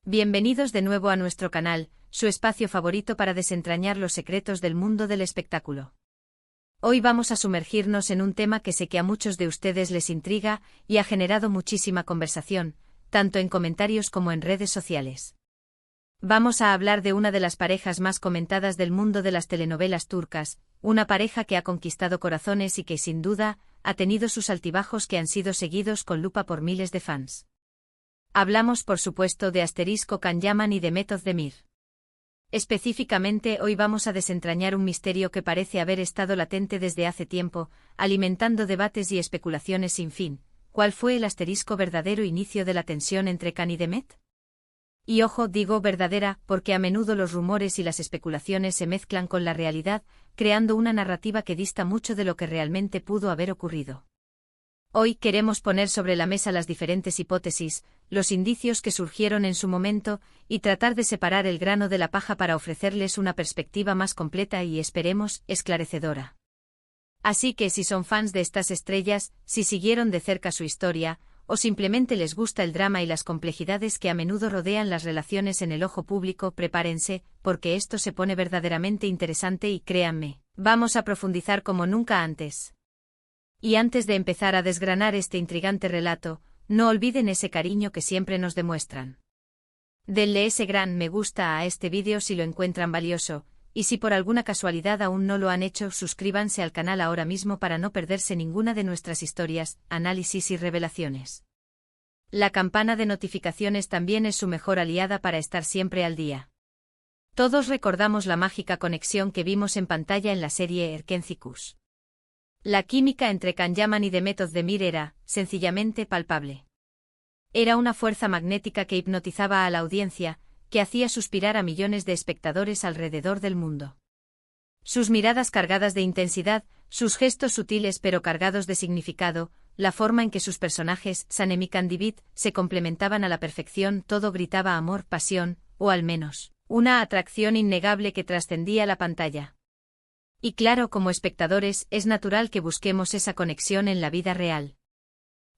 Bienvenidos de nuevo a nuestro canal, su espacio favorito para desentrañar los secretos del mundo del espectáculo. Hoy vamos a sumergirnos en un tema que sé que a muchos de ustedes les intriga y ha generado muchísima conversación, tanto en comentarios como en redes sociales. Vamos a hablar de una de las parejas más comentadas del mundo de las telenovelas turcas, una pareja que ha conquistado corazones y que sin duda ha tenido sus altibajos que han sido seguidos con lupa por miles de fans. Hablamos por supuesto de Asterisco Can Yaman y de Method Demir. Específicamente hoy vamos a desentrañar un misterio que parece haber estado latente desde hace tiempo, alimentando debates y especulaciones sin fin. ¿Cuál fue el asterisco verdadero inicio de la tensión entre Can y Demet? Y ojo, digo verdadera, porque a menudo los rumores y las especulaciones se mezclan con la realidad, creando una narrativa que dista mucho de lo que realmente pudo haber ocurrido. Hoy queremos poner sobre la mesa las diferentes hipótesis, los indicios que surgieron en su momento, y tratar de separar el grano de la paja para ofrecerles una perspectiva más completa y, esperemos, esclarecedora. Así que si son fans de estas estrellas, si siguieron de cerca su historia, o simplemente les gusta el drama y las complejidades que a menudo rodean las relaciones en el ojo público, prepárense, porque esto se pone verdaderamente interesante y créanme, vamos a profundizar como nunca antes. Y antes de empezar a desgranar este intrigante relato, no olviden ese cariño que siempre nos demuestran. Denle ese gran me gusta a este vídeo si lo encuentran valioso, y si por alguna casualidad aún no lo han hecho, suscríbanse al canal ahora mismo para no perderse ninguna de nuestras historias, análisis y revelaciones. La campana de notificaciones también es su mejor aliada para estar siempre al día. Todos recordamos la mágica conexión que vimos en pantalla en la serie Erkencikus. La química entre Can Yaman y de Method Demir era, sencillamente, palpable. Era una fuerza magnética que hipnotizaba a la audiencia, que hacía suspirar a millones de espectadores alrededor del mundo. Sus miradas cargadas de intensidad, sus gestos sutiles pero cargados de significado, la forma en que sus personajes, Sanem y Candivit, se complementaban a la perfección, todo gritaba amor, pasión, o al menos, una atracción innegable que trascendía la pantalla. Y claro, como espectadores, es natural que busquemos esa conexión en la vida real.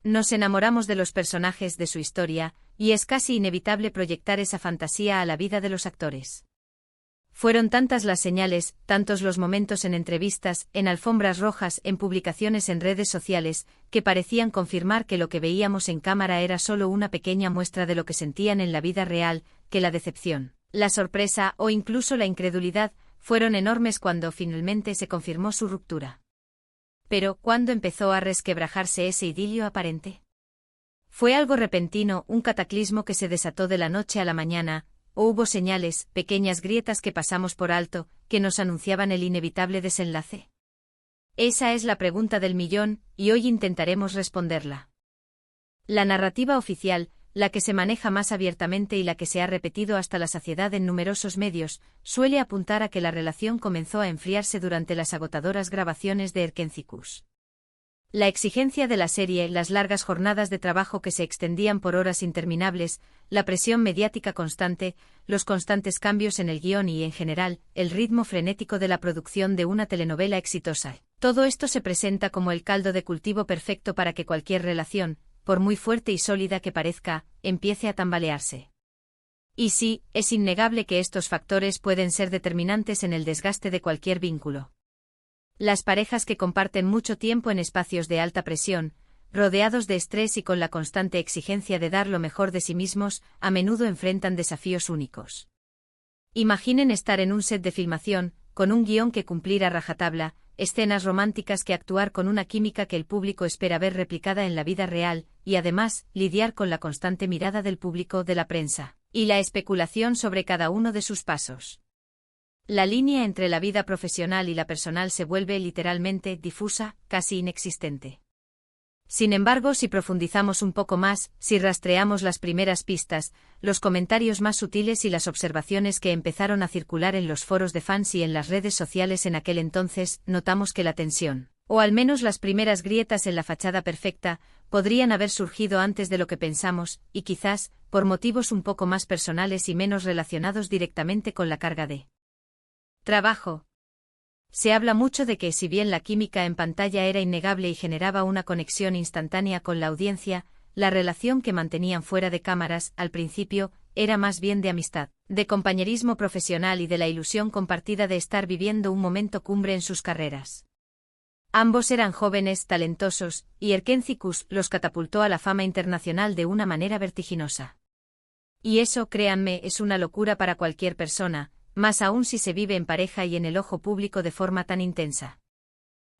Nos enamoramos de los personajes de su historia, y es casi inevitable proyectar esa fantasía a la vida de los actores. Fueron tantas las señales, tantos los momentos en entrevistas, en alfombras rojas, en publicaciones en redes sociales, que parecían confirmar que lo que veíamos en cámara era solo una pequeña muestra de lo que sentían en la vida real, que la decepción, la sorpresa o incluso la incredulidad fueron enormes cuando finalmente se confirmó su ruptura. Pero, ¿cuándo empezó a resquebrajarse ese idilio aparente? ¿Fue algo repentino, un cataclismo que se desató de la noche a la mañana, o hubo señales, pequeñas grietas que pasamos por alto, que nos anunciaban el inevitable desenlace? Esa es la pregunta del millón, y hoy intentaremos responderla. La narrativa oficial, la que se maneja más abiertamente y la que se ha repetido hasta la saciedad en numerosos medios, suele apuntar a que la relación comenzó a enfriarse durante las agotadoras grabaciones de Erkencikus. La exigencia de la serie, las largas jornadas de trabajo que se extendían por horas interminables, la presión mediática constante, los constantes cambios en el guión y, en general, el ritmo frenético de la producción de una telenovela exitosa. Todo esto se presenta como el caldo de cultivo perfecto para que cualquier relación, por muy fuerte y sólida que parezca, empiece a tambalearse. Y sí, es innegable que estos factores pueden ser determinantes en el desgaste de cualquier vínculo. Las parejas que comparten mucho tiempo en espacios de alta presión, rodeados de estrés y con la constante exigencia de dar lo mejor de sí mismos, a menudo enfrentan desafíos únicos. Imaginen estar en un set de filmación, con un guión que cumplir a rajatabla, escenas románticas que actuar con una química que el público espera ver replicada en la vida real, y además, lidiar con la constante mirada del público, de la prensa, y la especulación sobre cada uno de sus pasos. La línea entre la vida profesional y la personal se vuelve literalmente difusa, casi inexistente. Sin embargo, si profundizamos un poco más, si rastreamos las primeras pistas, los comentarios más sutiles y las observaciones que empezaron a circular en los foros de fans y en las redes sociales en aquel entonces, notamos que la tensión, o al menos las primeras grietas en la fachada perfecta, podrían haber surgido antes de lo que pensamos, y quizás, por motivos un poco más personales y menos relacionados directamente con la carga de trabajo. Se habla mucho de que, si bien la química en pantalla era innegable y generaba una conexión instantánea con la audiencia, la relación que mantenían fuera de cámaras, al principio, era más bien de amistad, de compañerismo profesional y de la ilusión compartida de estar viviendo un momento cumbre en sus carreras. Ambos eran jóvenes, talentosos, y Erkenci-Kuş los catapultó a la fama internacional de una manera vertiginosa. Y eso, créanme, es una locura para cualquier persona, más aún si se vive en pareja y en el ojo público de forma tan intensa.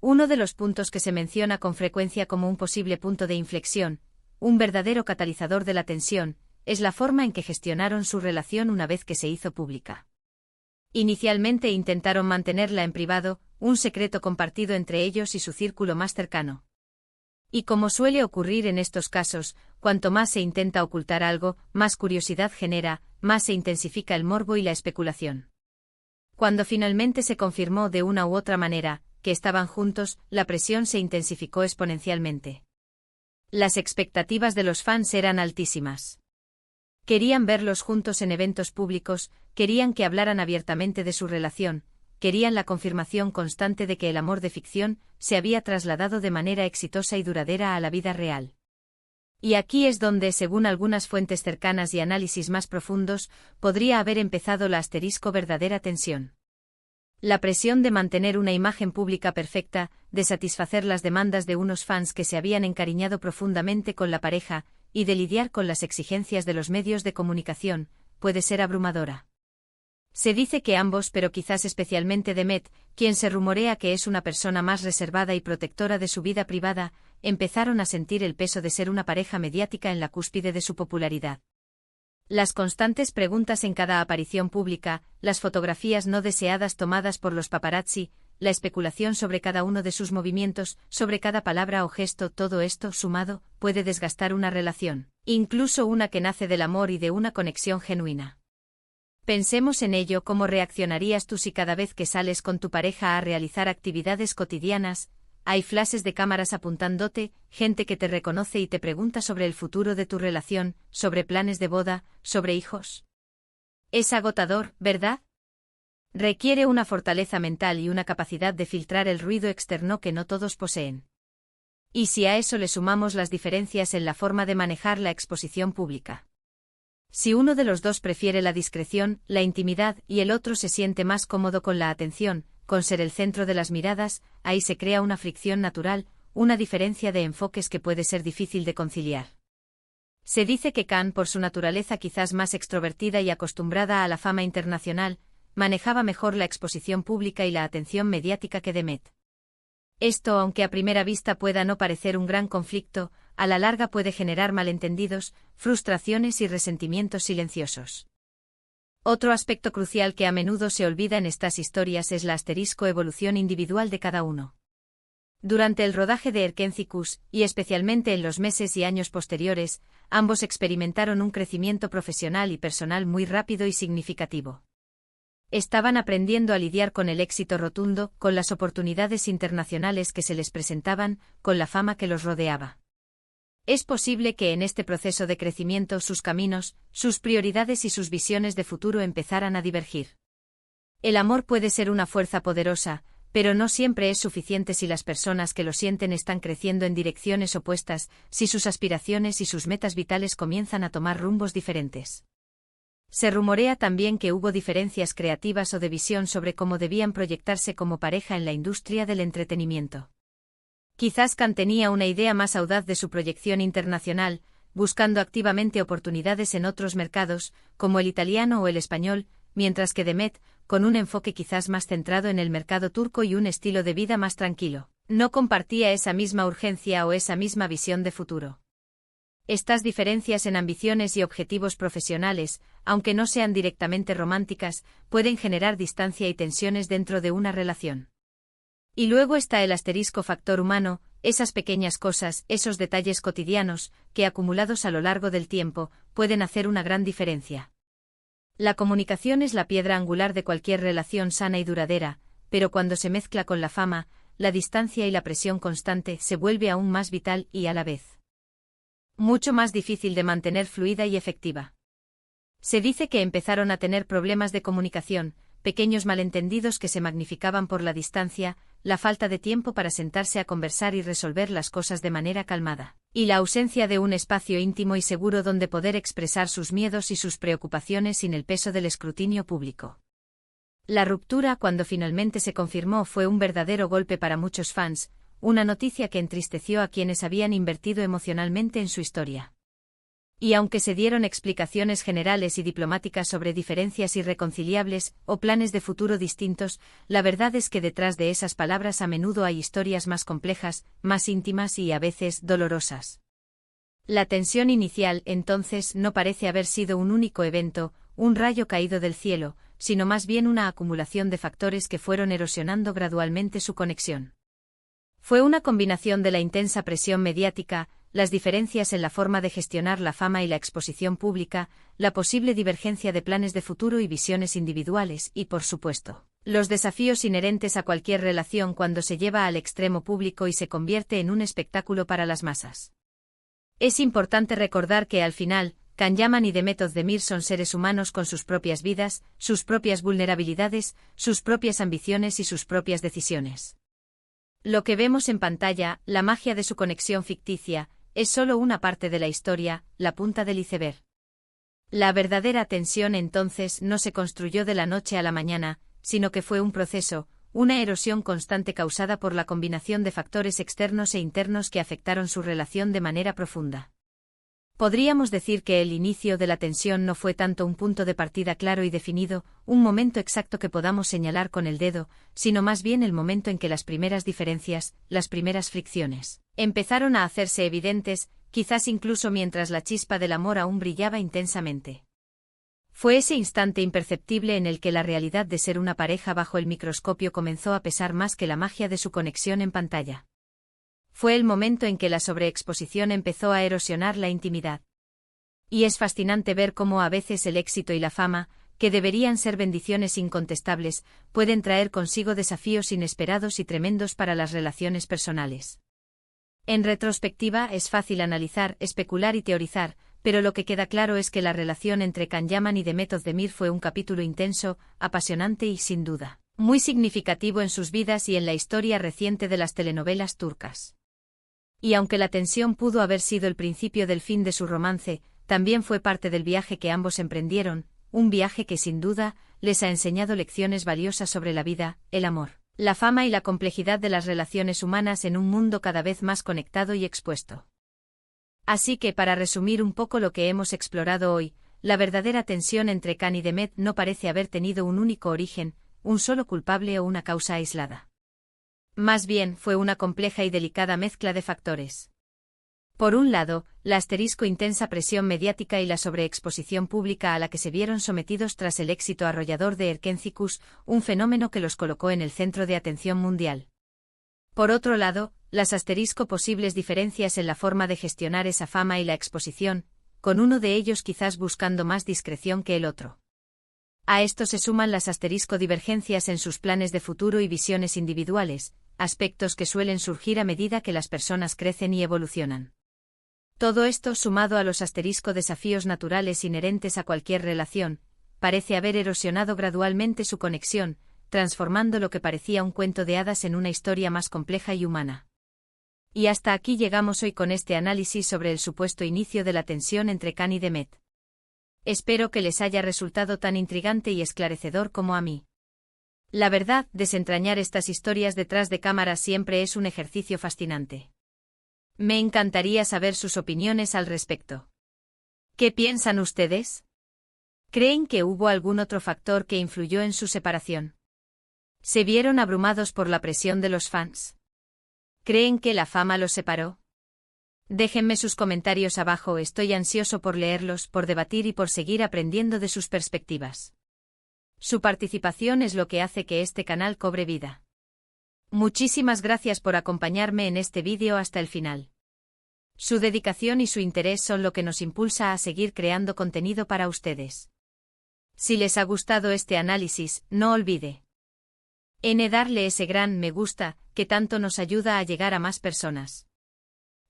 Uno de los puntos que se menciona con frecuencia como un posible punto de inflexión, un verdadero catalizador de la tensión, es la forma en que gestionaron su relación una vez que se hizo pública. Inicialmente intentaron mantenerla en privado, un secreto compartido entre ellos y su círculo más cercano. Y como suele ocurrir en estos casos, cuanto más se intenta ocultar algo, más curiosidad genera, más se intensifica el morbo y la especulación. Cuando finalmente se confirmó de una u otra manera que estaban juntos, la presión se intensificó exponencialmente. Las expectativas de los fans eran altísimas. Querían verlos juntos en eventos públicos, querían que hablaran abiertamente de su relación, querían la confirmación constante de que el amor de ficción se había trasladado de manera exitosa y duradera a la vida real. Y aquí es donde, según algunas fuentes cercanas y análisis más profundos, podría haber empezado la verdadera tensión. La presión de mantener una imagen pública perfecta, de satisfacer las demandas de unos fans que se habían encariñado profundamente con la pareja, y de lidiar con las exigencias de los medios de comunicación, puede ser abrumadora. Se dice que ambos, pero quizás especialmente Demet, quien se rumorea que es una persona más reservada y protectora de su vida privada, empezaron a sentir el peso de ser una pareja mediática en la cúspide de su popularidad. Las constantes preguntas en cada aparición pública, las fotografías no deseadas tomadas por los paparazzi, la especulación sobre cada uno de sus movimientos, sobre cada palabra o gesto, todo esto, sumado, puede desgastar una relación, incluso una que nace del amor y de una conexión genuina. Pensemos en ello: ¿cómo reaccionarías tú si cada vez que sales con tu pareja a realizar actividades cotidianas, hay flashes de cámaras apuntándote, gente que te reconoce y te pregunta sobre el futuro de tu relación, sobre planes de boda, sobre hijos? Es agotador, ¿verdad? Requiere una fortaleza mental y una capacidad de filtrar el ruido externo que no todos poseen. Y si a eso le sumamos las diferencias en la forma de manejar la exposición pública. Si uno de los dos prefiere la discreción, la intimidad, y el otro se siente más cómodo con la atención, con ser el centro de las miradas, ahí se crea una fricción natural, una diferencia de enfoques que puede ser difícil de conciliar. Se dice que Khan, por su naturaleza quizás más extrovertida y acostumbrada a la fama internacional, manejaba mejor la exposición pública y la atención mediática que Demet. Esto, aunque a primera vista pueda no parecer un gran conflicto, a la larga puede generar malentendidos, frustraciones y resentimientos silenciosos. Otro aspecto crucial que a menudo se olvida en estas historias es la evolución individual de cada uno. Durante el rodaje de Erkenci-Kuş, y especialmente en los meses y años posteriores, ambos experimentaron un crecimiento profesional y personal muy rápido y significativo. Estaban aprendiendo a lidiar con el éxito rotundo, con las oportunidades internacionales que se les presentaban, con la fama que los rodeaba. Es posible que en este proceso de crecimiento sus caminos, sus prioridades y sus visiones de futuro empezaran a divergir. El amor puede ser una fuerza poderosa, pero no siempre es suficiente si las personas que lo sienten están creciendo en direcciones opuestas, si sus aspiraciones y sus metas vitales comienzan a tomar rumbos diferentes. Se rumorea también que hubo diferencias creativas o de visión sobre cómo debían proyectarse como pareja en la industria del entretenimiento. Quizás Khan tenía una idea más audaz de su proyección internacional, buscando activamente oportunidades en otros mercados, como el italiano o el español, mientras que Demet, con un enfoque quizás más centrado en el mercado turco y un estilo de vida más tranquilo, no compartía esa misma urgencia o esa misma visión de futuro. Estas diferencias en ambiciones y objetivos profesionales, aunque no sean directamente románticas, pueden generar distancia y tensiones dentro de una relación. Y luego está el factor humano, esas pequeñas cosas, esos detalles cotidianos, que acumulados a lo largo del tiempo, pueden hacer una gran diferencia. La comunicación es la piedra angular de cualquier relación sana y duradera, pero cuando se mezcla con la fama, la distancia y la presión constante se vuelve aún más vital y, a la vez, mucho más difícil de mantener fluida y efectiva. Se dice que empezaron a tener problemas de comunicación, pequeños malentendidos que se magnificaban por la distancia, la falta de tiempo para sentarse a conversar y resolver las cosas de manera calmada. Y la ausencia de un espacio íntimo y seguro donde poder expresar sus miedos y sus preocupaciones sin el peso del escrutinio público. La ruptura, cuando finalmente se confirmó, fue un verdadero golpe para muchos fans, una noticia que entristeció a quienes habían invertido emocionalmente en su historia. Y aunque se dieron explicaciones generales y diplomáticas sobre diferencias irreconciliables o planes de futuro distintos, la verdad es que detrás de esas palabras a menudo hay historias más complejas, más íntimas y a veces dolorosas. La tensión inicial, entonces, no parece haber sido un único evento, un rayo caído del cielo, sino más bien una acumulación de factores que fueron erosionando gradualmente su conexión. Fue una combinación de la intensa presión mediática, las diferencias en la forma de gestionar la fama y la exposición pública, la posible divergencia de planes de futuro y visiones individuales y, por supuesto, los desafíos inherentes a cualquier relación cuando se lleva al extremo público y se convierte en un espectáculo para las masas. Es importante recordar que al final, Can Yaman y Demet Özdemir son seres humanos con sus propias vidas, sus propias vulnerabilidades, sus propias ambiciones y sus propias decisiones. Lo que vemos en pantalla, la magia de su conexión ficticia, es solo una parte de la historia, la punta del iceberg. La verdadera tensión entonces no se construyó de la noche a la mañana, sino que fue un proceso, una erosión constante causada por la combinación de factores externos e internos que afectaron su relación de manera profunda. Podríamos decir que el inicio de la tensión no fue tanto un punto de partida claro y definido, un momento exacto que podamos señalar con el dedo, sino más bien el momento en que las primeras diferencias, las primeras fricciones, empezaron a hacerse evidentes, quizás incluso mientras la chispa del amor aún brillaba intensamente. Fue ese instante imperceptible en el que la realidad de ser una pareja bajo el microscopio comenzó a pesar más que la magia de su conexión en pantalla. Fue el momento en que la sobreexposición empezó a erosionar la intimidad. Y es fascinante ver cómo a veces el éxito y la fama, que deberían ser bendiciones incontestables, pueden traer consigo desafíos inesperados y tremendos para las relaciones personales. En retrospectiva es fácil analizar, especular y teorizar, pero lo que queda claro es que la relación entre Can Yaman y Demet Özdemir fue un capítulo intenso, apasionante y, sin duda, muy significativo en sus vidas y en la historia reciente de las telenovelas turcas. Y aunque la tensión pudo haber sido el principio del fin de su romance, también fue parte del viaje que ambos emprendieron, un viaje que sin duda les ha enseñado lecciones valiosas sobre la vida, el amor, la fama y la complejidad de las relaciones humanas en un mundo cada vez más conectado y expuesto. Así que para resumir un poco lo que hemos explorado hoy, la verdadera tensión entre Can y Demet no parece haber tenido un único origen, un solo culpable o una causa aislada. Más bien fue una compleja y delicada mezcla de factores. Por un lado, la intensa presión mediática y la sobreexposición pública a la que se vieron sometidos tras el éxito arrollador de Erkencikus, un fenómeno que los colocó en el centro de atención mundial. Por otro lado, las posibles diferencias en la forma de gestionar esa fama y la exposición, con uno de ellos quizás buscando más discreción que el otro. A esto se suman las divergencias en sus planes de futuro y visiones individuales, aspectos que suelen surgir a medida que las personas crecen y evolucionan. Todo esto, sumado a los desafíos naturales inherentes a cualquier relación, parece haber erosionado gradualmente su conexión, transformando lo que parecía un cuento de hadas en una historia más compleja y humana. Y hasta aquí llegamos hoy con este análisis sobre el supuesto inicio de la tensión entre Can y Demet. Espero que les haya resultado tan intrigante y esclarecedor como a mí. La verdad, desentrañar estas historias detrás de cámaras siempre es un ejercicio fascinante. Me encantaría saber sus opiniones al respecto. ¿Qué piensan ustedes? ¿Creen que hubo algún otro factor que influyó en su separación? ¿Se vieron abrumados por la presión de los fans? ¿Creen que la fama los separó? Déjenme sus comentarios abajo, estoy ansioso por leerlos, por debatir y por seguir aprendiendo de sus perspectivas. Su participación es lo que hace que este canal cobre vida. Muchísimas gracias por acompañarme en este vídeo hasta el final. Su dedicación y su interés son lo que nos impulsa a seguir creando contenido para ustedes. Si les ha gustado este análisis, no olvide darle ese gran me gusta, que tanto nos ayuda a llegar a más personas.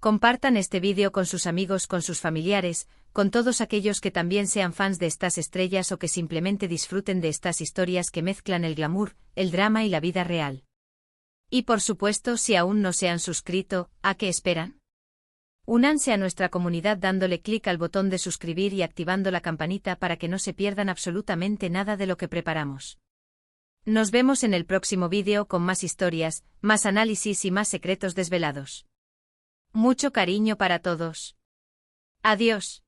Compartan este vídeo con sus amigos, con sus familiares, con todos aquellos que también sean fans de estas estrellas o que simplemente disfruten de estas historias que mezclan el glamour, el drama y la vida real. Y por supuesto, si aún no se han suscrito, ¿a qué esperan? Únanse a nuestra comunidad dándole clic al botón de suscribir y activando la campanita para que no se pierdan absolutamente nada de lo que preparamos. Nos vemos en el próximo vídeo con más historias, más análisis y más secretos desvelados. Mucho cariño para todos. Adiós.